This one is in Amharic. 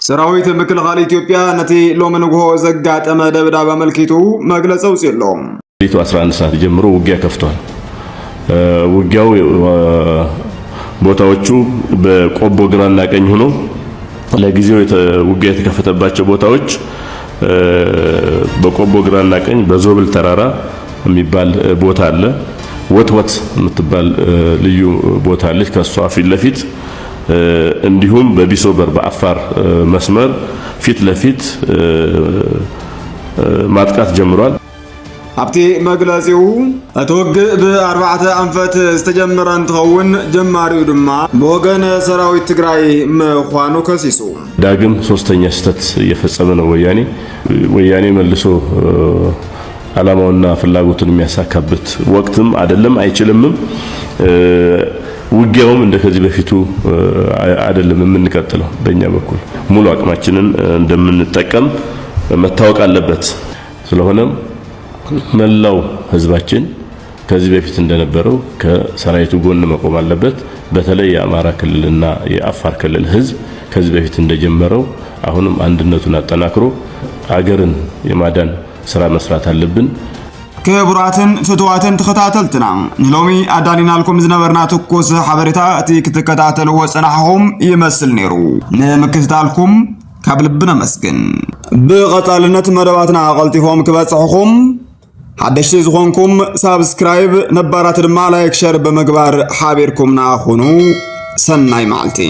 ሰራዊት ምክልኻል ኢትዮጵያ ነቲ ሎመንጎ ዘጋጠመ ደብዳቤ መልክቱ መግለጹ ሲሎም ሌሊቱ 11 ሰዓት ጀምሮ ውጊያ ከፍቷል። ውጊያው ቦታዎቹ በቆቦ ግራና ቀኝ ሆኖ ለጊዜው ውጊያ የተከፈተባቸው ቦታዎች በቆቦ ግራና ቀኝ በዞብል ተራራ የሚባል ቦታ አለ። ወትወት የምትባል ልዩ ቦታ አለች ከሷ ፊት ለፊት እንዲሁም በቢሶበር በአፋር መስመር ፊት ለፊት ማጥቃት ጀምሯል። ኣብቲ መግለጺው እትውግ ብ4 አንፈት ዝተጀመረ እንትኸውን ጀማሪው ድማ በወገን ሰራዊት ትግራይ ምዃኑ ከሲሱ ዳግም ሶስተኛ ስህተት እየፈጸመ ነው ወያኔ መልሶ ዓላማውና ፍላጎቱን የሚያሳካበት ወቅትም አይደለም አይችልምም። ውጊያውም እንደከዚህ በፊቱ አይደለም የምንቀጥለው። በእኛ በኩል ሙሉ አቅማችንን እንደምንጠቀም መታወቅ አለበት። ስለሆነም መላው ህዝባችን ከዚህ በፊት እንደነበረው ከሰራዊቱ ጎን መቆም አለበት። በተለይ የአማራ ክልልና የአፋር ክልል ህዝብ ከዚህ በፊት እንደጀመረው አሁንም አንድነቱን አጠናክሮ አገርን የማዳን ስራ መስራት አለብን። ክቡራትን ፍትዋትን ተከታተልትና ሎሚ አዳሊናልኩም ዝነበርና ትኩስ ሓበሬታ እቲ ክትከታተልዎ ፀናሕኩም ይመስል ነይሩ። ንምክትታልኩም ካብ ልብና መስግን። ብቐጻልነት መደባትና ቀልጢፎም ክበጽሕኩም ሓደሽቲ ዝኾንኩም ሳብስክራይብ ነባራት ድማ ላይክ ሸር በመግባር ሓቢርኩምና ሁኑ። ሰናይ መዓልቲ